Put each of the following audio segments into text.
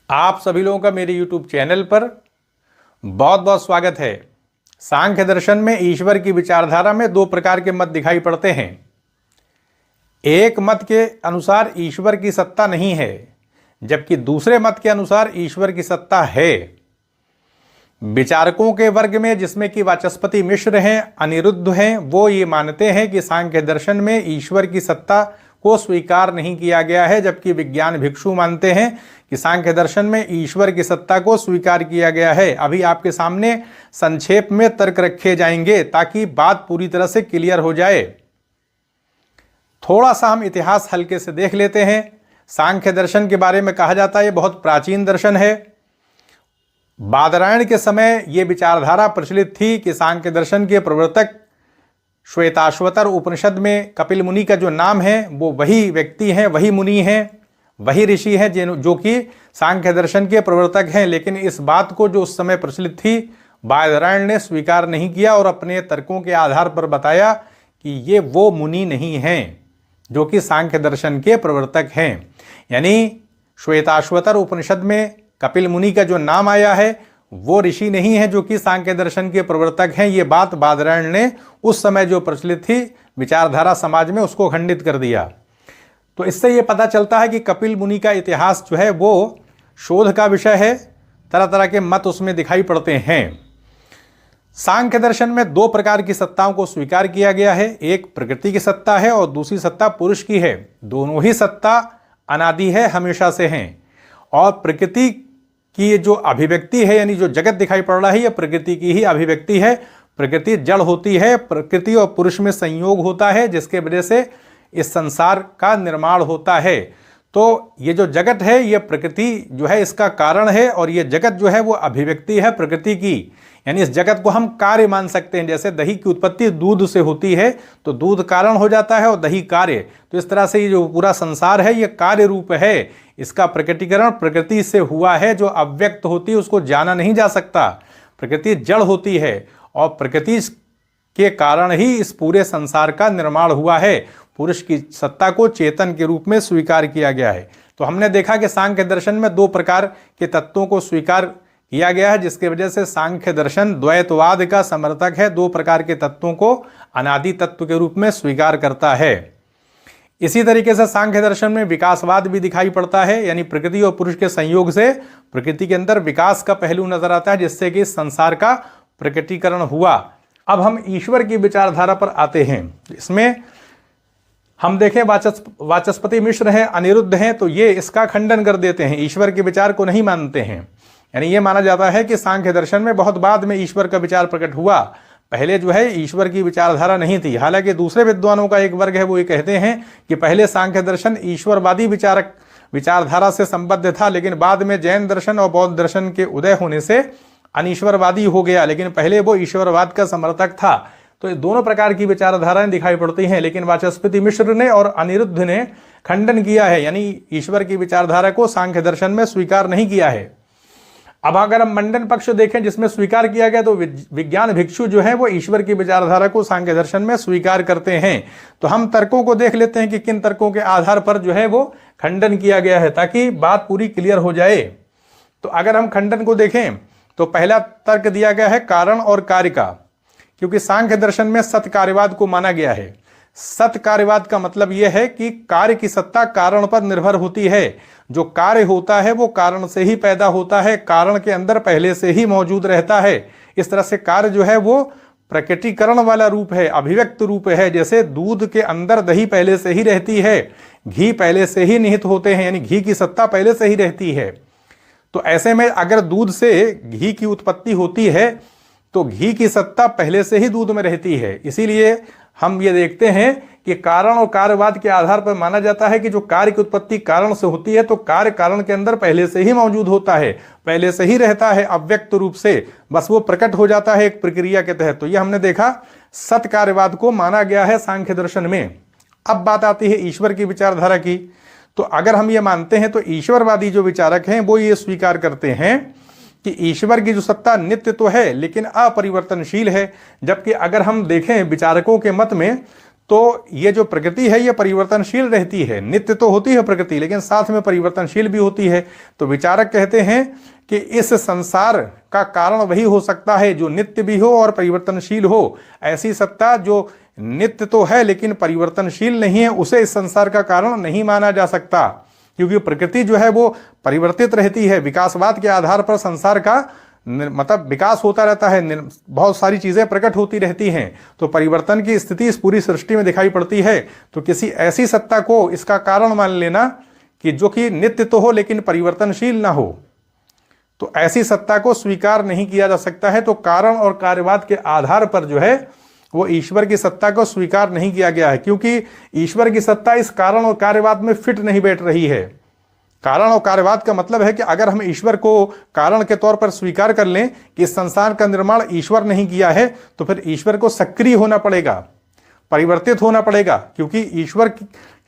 आप सभी लोगों का मेरे YouTube चैनल पर बहुत बहुत स्वागत है। सांख्य दर्शन में ईश्वर की विचारधारा में दो प्रकार के मत दिखाई पड़ते हैं। एक मत के अनुसार ईश्वर की सत्ता नहीं है, जबकि दूसरे मत के अनुसार ईश्वर की सत्ता है। विचारकों के वर्ग में जिसमें कि वाचस्पति मिश्र हैं, अनिरुद्ध हैं, वो ये मानते हैं कि सांख्य दर्शन में ईश्वर की सत्ता को स्वीकार नहीं किया गया है, जबकि विज्ञान भिक्षु मानते हैं कि सांख्य दर्शन में ईश्वर की सत्ता को स्वीकार किया गया है। अभी आपके सामने संक्षेप में तर्क रखे जाएंगे ताकि बात पूरी तरह से क्लियर हो जाए। थोड़ा सा हम इतिहास हल्के से देख लेते हैं। सांख्य दर्शन के बारे में कहा जाता है ये बहुत प्राचीन दर्शन है। बादरायण के समय ये विचारधारा प्रचलित थी कि सांख्य दर्शन के प्रवर्तक श्वेताश्वतर उपनिषद में कपिल मुनि का जो नाम है वो वही व्यक्ति हैं, वही मुनि हैं, वही ऋषि हैं जो कि सांख्य दर्शन के प्रवर्तक हैं। लेकिन इस बात को जो उस समय प्रचलित थी बादरायण ने स्वीकार नहीं किया और अपने तर्कों के आधार पर बताया कि ये वो मुनि नहीं हैं जो कि सांख्य दर्शन के प्रवर्तक हैं। यानी श्वेताश्वतर उपनिषद में कपिल मुनि का जो नाम आया है वो ऋषि नहीं है जो कि सांख्य दर्शन के प्रवर्तक हैं। ये बात बादरायण ने उस समय जो प्रचलित थी विचारधारा समाज में उसको खंडित कर दिया। तो इससे ये पता चलता है कि कपिल मुनि का इतिहास जो है वो शोध का विषय है। तरह तरह के मत उसमें दिखाई पड़ते हैं। सांख्य दर्शन में दो प्रकार की सत्ताओं को स्वीकार किया गया है। एक प्रकृति की सत्ता है और दूसरी सत्ता पुरुष की है। दोनों ही सत्ता अनादि है, हमेशा से हैं। और प्रकृति की ये जो अभिव्यक्ति है, यानी जो जगत दिखाई पड़ रहा है, ये प्रकृति की ही अभिव्यक्ति है। प्रकृति जड़ होती है, प्रकृति और पुरुष में संयोग होता है, जिसके वजह से इस संसार का निर्माण होता है। तो ये जो जगत है ये प्रकृति जो है इसका कारण है, और ये जगत जो है वो अभिव्यक्ति है प्रकृति की। यानी इस जगत को हम कार्य मान सकते हैं। जैसे दही की उत्पत्ति दूध से होती है तो दूध कारण हो जाता है और दही कार्य। तो इस तरह से ये जो पूरा संसार है ये कार्य रूप है। इसका प्रकटीकरण प्रकृति से हुआ है। जो अव्यक्त होती है उसको जाना नहीं जा सकता। प्रकृति जड़ होती है और प्रकृति के कारण ही इस पूरे संसार का निर्माण हुआ है। पुरुष की सत्ता को चेतन के रूप में स्वीकार किया गया है। तो हमने देखा कि सांख्य दर्शन में दो प्रकार के तत्वों को स्वीकार किया गया है, जिसके वजह से सांख्य दर्शन द्वैतवाद का समर्थक है। दो प्रकार के तत्वों को अनादि तत्व के रूप में स्वीकार करता है। इसी तरीके से सांख्य दर्शन में विकासवाद भी दिखाई पड़ता है। यानी प्रकृति और पुरुष के संयोग से प्रकृति के अंदर विकास का पहलू नजर आता है, जिससे कि संसार का प्रकटीकरण हुआ। अब हम ईश्वर की विचारधारा पर आते हैं। इसमें हम देखें वाचस्पति मिश्र हैं, अनिरुद्ध हैं, तो ये इसका खंडन कर देते हैं, ईश्वर के विचार को नहीं मानते हैं। यानी ये माना जाता है कि सांख्य दर्शन में बहुत बाद में ईश्वर का विचार प्रकट हुआ। पहले जो है ईश्वर की विचारधारा नहीं थी। हालांकि दूसरे विद्वानों का एक वर्ग है वो ये कहते हैं कि पहले सांख्य दर्शन ईश्वरवादी विचारधारा से संबद्ध था, लेकिन बाद में जैन दर्शन और बौद्ध दर्शन के उदय होने से अनीश्वरवादी हो गया, लेकिन पहले वो ईश्वरवाद का समर्थक था। तो ये दोनों प्रकार की विचारधाराएं दिखाई पड़ती हैं, लेकिन वाचस्पति मिश्र ने और अनिरुद्ध ने खंडन किया है। यानी ईश्वर की विचारधारा को सांख्य दर्शन में स्वीकार नहीं किया है। अब अगर हम मंडन पक्ष देखें जिसमें स्वीकार किया गया, तो विज्ञान भिक्षु जो है वो ईश्वर की विचारधारा को सांख्य दर्शन में स्वीकार करते हैं। तो हम तर्कों को देख लेते हैं कि किन तर्कों के आधार पर जो है वो खंडन किया गया है, ताकि बात पूरी क्लियर हो जाए। तो अगर हम खंडन को देखें तो पहला तर्क दिया गया है कारण और कार्य का, क्योंकि सांख्य दर्शन में सत कार्यवाद को माना गया है। सत कार्यवाद का मतलब यह है कि कार्य की सत्ता कारण पर निर्भर होती है। जो कार्य होता है वो कारण से ही पैदा होता है, कारण के अंदर पहले से ही मौजूद रहता है। इस तरह से कार्य जो है वो प्रकटीकरण वाला रूप है, अभिव्यक्त रूप है। जैसे दूध के अंदर दही पहले से ही रहती है, घी पहले से ही निहित होते हैं, यानी घी की सत्ता पहले से ही रहती है। तो ऐसे में अगर दूध से घी की उत्पत्ति होती है तो घी की सत्ता पहले से ही दूध में रहती है। इसीलिए हम ये देखते हैं कि कारण और कार्यवाद के आधार पर माना जाता है कि जो कार्य की उत्पत्ति कारण से होती है तो कार्य कारण के अंदर पहले से ही मौजूद होता है, पहले से ही रहता है अव्यक्त रूप से, बस वो प्रकट हो जाता है एक प्रक्रिया के तहत। तो ये हमने देखा सत कार्यवाद को माना गया है सांख्य दर्शन में। अब बात आती है ईश्वर की विचारधारा की। तो अगर हम ये मानते हैं तो ईश्वरवादी जो विचारक हैं वो ये स्वीकार करते हैं कि ईश्वर की जो सत्ता नित्य तो है लेकिन अपरिवर्तनशील है। जबकि अगर हम देखें विचारकों के मत में तो ये जो प्रकृति है ये परिवर्तनशील रहती है, नित्य तो होती है प्रकृति लेकिन साथ में परिवर्तनशील भी होती है। तो विचारक कहते हैं कि इस संसार का कारण वही हो सकता है जो नित्य भी हो और परिवर्तनशील हो। ऐसी सत्ता जो नित्य तो है लेकिन परिवर्तनशील नहीं है, उसे इस संसार का कारण नहीं माना जा सकता, क्योंकि प्रकृति जो है वो परिवर्तित रहती है। विकासवाद के आधार पर संसार का मतलब विकास होता रहता है, बहुत सारी चीजें प्रकट होती रहती हैं। तो परिवर्तन की स्थिति इस पूरी सृष्टि में दिखाई पड़ती है। तो किसी ऐसी सत्ता को इसका कारण मान लेना कि जो कि नित्य तो हो लेकिन परिवर्तनशील ना हो, तो ऐसी सत्ता को स्वीकार नहीं किया जा सकता है। तो कारण और कार्यवाद के आधार पर जो है वो ईश्वर की सत्ता को स्वीकार नहीं किया गया है, क्योंकि ईश्वर की सत्ता इस कारण और कार्यवाद में फिट नहीं बैठ रही है। कारण और कार्यवाद का मतलब है कि अगर हम ईश्वर को कारण के तौर पर स्वीकार कर लें कि इस संसार का निर्माण ईश्वर नहीं किया है, तो फिर ईश्वर को सक्रिय होना पड़ेगा, परिवर्तित होना पड़ेगा, क्योंकि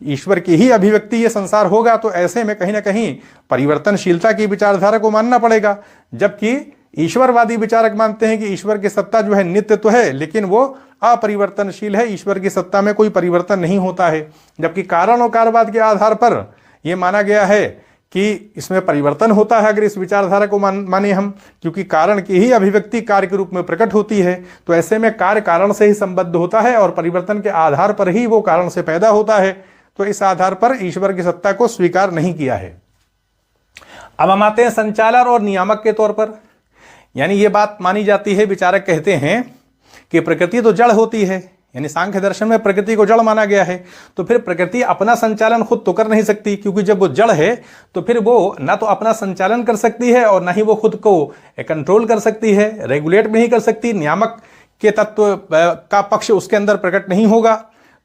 ईश्वर की ही अभिव्यक्ति ये संसार होगा। तो ऐसे में कहीं ना कहीं परिवर्तनशीलता की विचारधारा को मानना पड़ेगा। जबकि ईश्वरवादी विचारक मानते हैं कि ईश्वर की सत्ता जो है नित्य तो है लेकिन वो अपरिवर्तनशील है, ईश्वर की सत्ता में कोई परिवर्तन नहीं होता है। जबकि कारण और कार्यवाद के आधार पर यह माना गया है कि इसमें परिवर्तन होता है, अगर इस विचारधारा को माने हम, क्योंकि कारण की ही अभिव्यक्ति कार्य के रूप में प्रकट होती है। तो ऐसे में कार्य कारण से ही संबद्ध होता है और परिवर्तन के आधार पर ही वो कारण से पैदा होता है। तो इस आधार पर ईश्वर की सत्ता को स्वीकार नहीं किया है। अब हम आते हैं संचालक और नियामक के तौर पर। यानी ये बात मानी जाती है, विचारक कहते हैं कि प्रकृति तो जड़ होती है, यानी सांख्य दर्शन में प्रकृति को जड़ माना गया है। तो फिर प्रकृति अपना संचालन खुद तो कर नहीं सकती, क्योंकि जब वो जड़ है तो फिर वो ना तो अपना संचालन कर सकती है और ना ही वो खुद को कंट्रोल कर सकती है, रेगुलेट भी नहीं कर सकती। नियामक के तत्व का पक्ष उसके अंदर प्रकट नहीं होगा।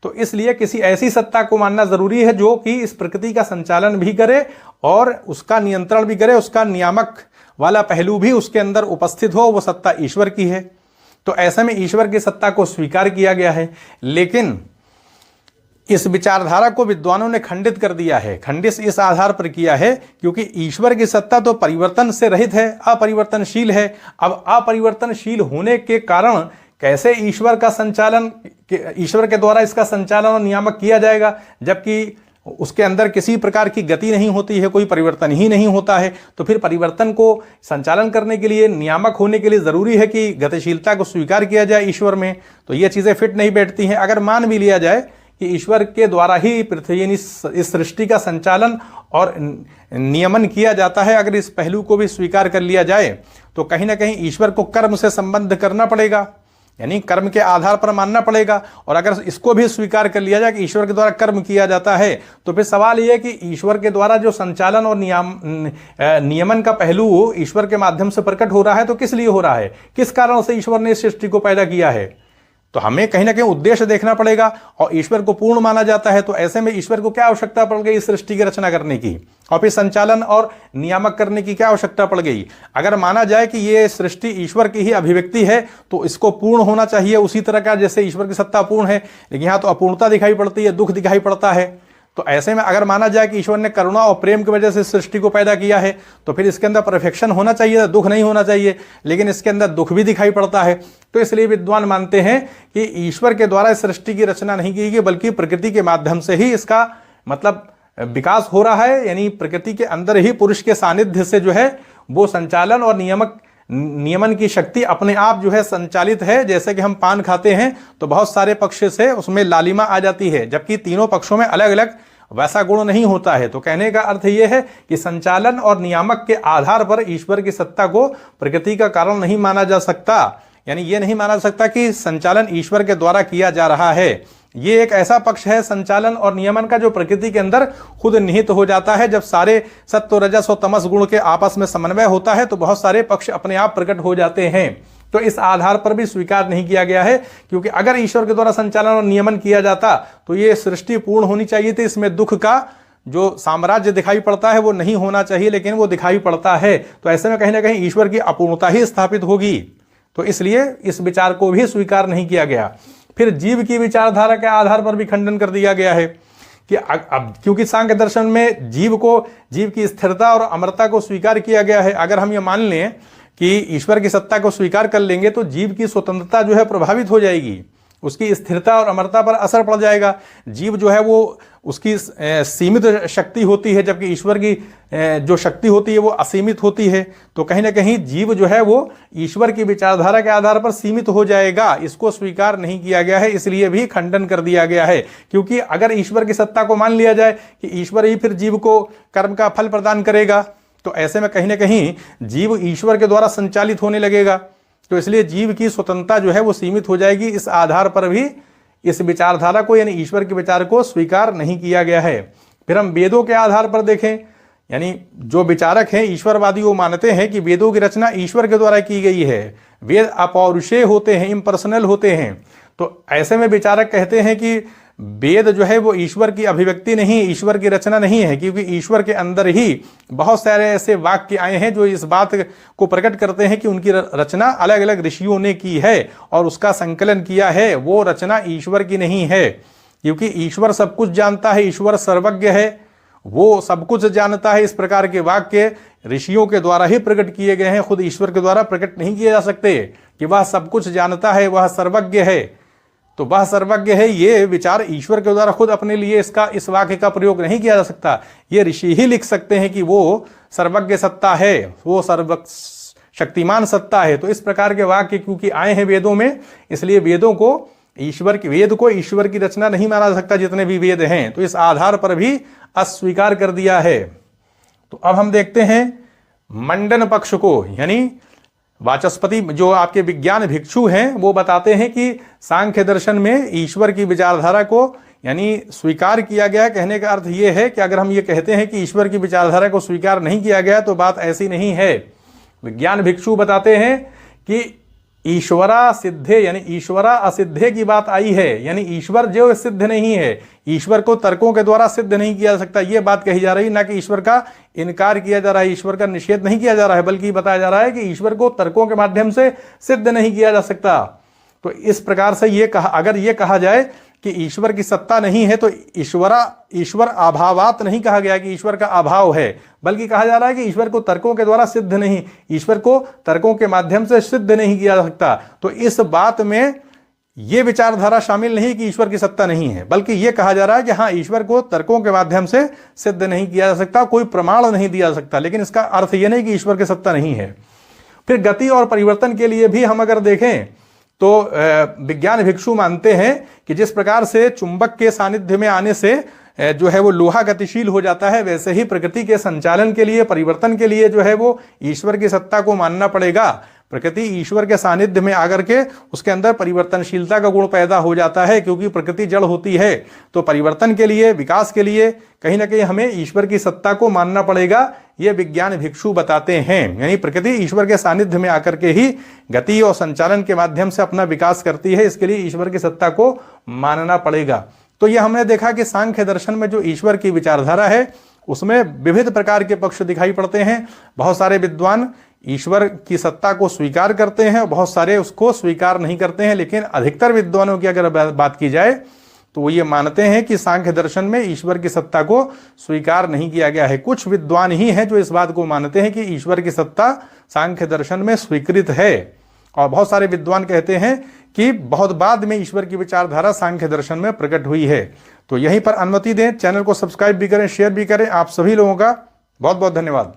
तो इसलिए किसी ऐसी सत्ता को मानना जरूरी है जो कि इस प्रकृति का संचालन भी करे और उसका नियंत्रण भी करे, उसका नियामक वाला पहलू भी उसके अंदर उपस्थित हो। वो सत्ता ईश्वर की है। तो ऐसे में ईश्वर की सत्ता को स्वीकार किया गया है, लेकिन इस विचारधारा को विद्वानों ने खंडित कर दिया है। खंडित इस आधार पर किया है क्योंकि ईश्वर की सत्ता तो परिवर्तन से रहित है, अपरिवर्तनशील है। अब अपरिवर्तनशील होने के कारण कैसे ईश्वर का संचालन, ईश्वर के द्वारा इसका संचालन और नियामक किया जाएगा, जबकि उसके अंदर किसी प्रकार की गति नहीं होती है, कोई परिवर्तन ही नहीं होता है। तो फिर परिवर्तन को संचालन करने के लिए, नियामक होने के लिए जरूरी है कि गतिशीलता को स्वीकार किया जाए ईश्वर में। तो ये चीजें फिट नहीं बैठती हैं। अगर मान भी लिया जाए कि ईश्वर के द्वारा ही पृथ्वी इस सृष्टि का संचालन और नियमन किया जाता है, अगर इस पहलू को भी स्वीकार कर लिया जाए तो कहीं ना कहीं ईश्वर को कर्म से संबद्ध करना पड़ेगा, यानी कर्म के आधार पर मानना पड़ेगा। और अगर इसको भी स्वीकार कर लिया जाए कि ईश्वर के द्वारा कर्म किया जाता है, तो फिर सवाल यह है कि ईश्वर के द्वारा जो संचालन और नियमन का पहलू ईश्वर के माध्यम से प्रकट हो रहा है, तो किस लिए हो रहा है, किस कारण से ईश्वर ने इस सृष्टि को पैदा किया है। तो हमें कहीं ना कहीं उद्देश्य देखना पड़ेगा। और ईश्वर को पूर्ण माना जाता है, तो ऐसे में ईश्वर को क्या आवश्यकता पड़ गई इस सृष्टि की रचना करने की, और फिर संचालन और नियामक करने की क्या आवश्यकता पड़ गई। अगर माना जाए कि ये सृष्टि ईश्वर की ही अभिव्यक्ति है तो इसको पूर्ण होना चाहिए उसी तरह का जैसे ईश्वर की सत्ता पूर्ण है, लेकिन यहाँ तो अपूर्णता दिखाई पड़ती है, दुख दिखाई पड़ता है। तो ऐसे में अगर माना जाए कि ईश्वर ने करुणा और प्रेम की वजह से सृष्टि को पैदा किया है, तो फिर इसके अंदर परफेक्शन होना चाहिए, दुख नहीं होना चाहिए, लेकिन इसके अंदर दुख भी दिखाई पड़ता है। तो इसलिए विद्वान मानते हैं कि ईश्वर के द्वारा इस सृष्टि की रचना नहीं की गई, बल्कि प्रकृति के माध्यम से ही इसका मतलब विकास हो रहा है। यानी प्रकृति के अंदर ही पुरुष के सानिध्य से जो है वो संचालन और नियमन की शक्ति अपने आप जो है संचालित है। जैसे कि हम पान खाते हैं तो बहुत सारे पक्ष से उसमें लालिमा आ जाती है, जबकि तीनों पक्षों में अलग अलग वैसा गुण नहीं होता है। तो कहने का अर्थ यह है कि संचालन और नियामक के आधार पर ईश्वर की सत्ता को प्रकृति का कारण नहीं माना जा सकता। यानी यह नहीं माना जा सकता कि संचालन ईश्वर के द्वारा किया जा रहा है। ये एक ऐसा पक्ष है संचालन और नियमन का जो प्रकृति के अंदर खुद निहित हो जाता है। जब सारे सत्व, रजस और तमस गुण के आपस में समन्वय होता है तो बहुत सारे पक्ष अपने आप प्रकट हो जाते हैं। तो इस आधार पर भी स्वीकार नहीं किया गया है, क्योंकि अगर ईश्वर के द्वारा संचालन और नियमन किया जाता तो ये सृष्टि पूर्ण होनी चाहिए थी। इसमें दुख का जो साम्राज्य दिखाई पड़ता है वो नहीं होना चाहिए, लेकिन वो दिखाई पड़ता है। तो ऐसे में कहीं ना कहीं ईश्वर की अपूर्णता ही स्थापित होगी। तो इसलिए इस विचार को भी स्वीकार नहीं किया गया। फिर जीव की विचारधारा के आधार पर भी खंडन कर दिया गया है कि अब क्योंकि सांख्य दर्शन में जीव की स्थिरता और अमरता को स्वीकार किया गया है। अगर हम ये मान लें कि ईश्वर की सत्ता को स्वीकार कर लेंगे तो जीव की स्वतंत्रता जो है प्रभावित हो जाएगी। उसकी स्थिरता और अमरता पर असर पड़ जाएगा। जीव जो है वो उसकी सीमित शक्ति होती है, जबकि ईश्वर की जो शक्ति होती है वो असीमित होती है। तो कहीं ना कहीं जीव जो है वो ईश्वर की विचारधारा के आधार पर सीमित हो जाएगा। इसको स्वीकार नहीं किया गया है, इसलिए भी खंडन कर दिया गया है। क्योंकि अगर ईश्वर की सत्ता को मान लिया जाए कि ईश्वर ही फिर जीव को कर्म का फल प्रदान करेगा, तो ऐसे में कहीं ना कहीं जीव ईश्वर के द्वारा संचालित होने लगेगा। तो इसलिए जीव की स्वतंत्रता जो है वो सीमित हो जाएगी। इस आधार पर भी इस विचारधारा को यानी ईश्वर के विचार को स्वीकार नहीं किया गया है। फिर हम वेदों के आधार पर देखें, यानी जो विचारक हैं ईश्वरवादी, वो मानते हैं कि वेदों की रचना ईश्वर के द्वारा की गई है। वेद अपौरुषेय होते हैं, इम्पर्सनल होते हैं। तो ऐसे में विचारक कहते हैं कि वेद जो है वो ईश्वर की अभिव्यक्ति नहीं, ईश्वर की रचना नहीं है, क्योंकि ईश्वर के अंदर ही बहुत सारे ऐसे वाक्य आए हैं जो इस बात को प्रकट करते हैं कि उनकी रचना अलग अलग ऋषियों ने की है और उसका संकलन किया है। वो रचना ईश्वर की नहीं है, क्योंकि ईश्वर सब कुछ जानता है, ईश्वर सर्वज्ञ है, वो सब कुछ जानता है। इस प्रकार के वाक्य ऋषियों के द्वारा ही प्रकट किए गए हैं, खुद ईश्वर के द्वारा प्रकट नहीं किए जा सकते कि वह सब कुछ जानता है, वह सर्वज्ञ है। तो वह सर्वज्ञ है, ये विचार ईश्वर के द्वारा खुद अपने लिए इस वाक्य का प्रयोग नहीं किया जा सकता। ये ऋषि ही लिख सकते हैं कि वो सर्वज्ञ सत्ता है, वो शक्तिमान सत्ता है। तो इस प्रकार के वाक्य क्योंकि आए हैं वेदों में, इसलिए वेद को ईश्वर की रचना नहीं माना जा सकता, जितने भी वेद हैं। तो इस आधार पर भी अस्वीकार कर दिया है। तो अब हम देखते हैं मंडन पक्ष को, यानी वाचस्पति जो आपके विज्ञान भिक्षु हैं वो बताते हैं कि सांख्य दर्शन में ईश्वर की विचारधारा को यानी स्वीकार किया गया। कहने का अर्थ ये है कि अगर हम ये कहते हैं कि ईश्वर की विचारधारा को स्वीकार नहीं किया गया तो बात ऐसी नहीं है। विज्ञान भिक्षु बताते हैं कि ईश्वरा सिद्धे यानी ईश्वरा असिद्धे की बात आई है, यानी ईश्वर जो सिद्ध नहीं है, ईश्वर को तर्कों के द्वारा सिद्ध नहीं किया जा सकता, ये बात कही जा रही। ना कि ईश्वर का इनकार किया जा रहा है, ईश्वर का निषेध नहीं किया जा रहा है, बल्कि बताया जा रहा है कि ईश्वर को तर्कों के माध्यम से सिद्ध नहीं किया जा सकता। तो इस प्रकार से अगर ये कहा जाए कि ईश्वर की सत्ता नहीं है, तो ईश्वर अभावात नहीं कहा गया कि ईश्वर का अभाव है, बल्कि कहा जा रहा है कि ईश्वर को तर्कों के द्वारा सिद्ध नहीं, ईश्वर को तर्कों के माध्यम से सिद्ध नहीं किया जा सकता। तो इस बात में यह विचारधारा शामिल नहीं कि ईश्वर की सत्ता नहीं है, बल्कि यह कहा जा रहा है कि हाँ, ईश्वर को तर्कों के माध्यम से सिद्ध नहीं किया जा सकता, कोई प्रमाण नहीं दिया जा सकता। लेकिन इसका अर्थ यह नहीं कि ईश्वर की सत्ता नहीं है। फिर गति और परिवर्तन के लिए भी हम अगर देखें तो विज्ञान भिक्षु मानते हैं कि जिस प्रकार से चुंबक के सानिध्य में आने से जो है वो लोहा गतिशील हो जाता है, वैसे ही प्रकृति के संचालन के लिए, परिवर्तन के लिए जो है वो ईश्वर की सत्ता को मानना पड़ेगा। प्रकृति ईश्वर के सानिध्य में आकर के उसके अंदर परिवर्तनशीलता का गुण पैदा हो जाता है, क्योंकि प्रकृति जड़ होती है। तो परिवर्तन के लिए, विकास के लिए कहीं ना कहीं हमें ईश्वर की सत्ता को मानना पड़ेगा, ये विज्ञान भिक्षु बताते हैं। यानी प्रकृति ईश्वर के सानिध्य में आकर के ही गति और संचालन के माध्यम से अपना विकास करती है, इसके लिए ईश्वर की सत्ता को मानना पड़ेगा। तो ये हमने देखा कि सांख्य दर्शन में जो ईश्वर की विचारधारा है उसमें विविध प्रकार के पक्ष दिखाई पड़ते हैं। बहुत सारे विद्वान ईश्वर की सत्ता को स्वीकार करते हैं, बहुत सारे उसको स्वीकार नहीं करते हैं। लेकिन अधिकतर विद्वानों की अगर बात की जाए तो वो ये मानते हैं कि सांख्य दर्शन में ईश्वर की सत्ता को स्वीकार नहीं किया गया है। कुछ विद्वान ही हैं जो इस बात को मानते हैं कि ईश्वर की सत्ता सांख्य दर्शन में स्वीकृत है, और बहुत सारे विद्वान कहते हैं कि बहुत बाद में ईश्वर की विचारधारा सांख्य दर्शन में प्रकट हुई है। तो यहीं पर अनुमति दें, चैनल को सब्सक्राइब भी करें, शेयर भी करें। आप सभी लोगों का बहुत बहुत धन्यवाद।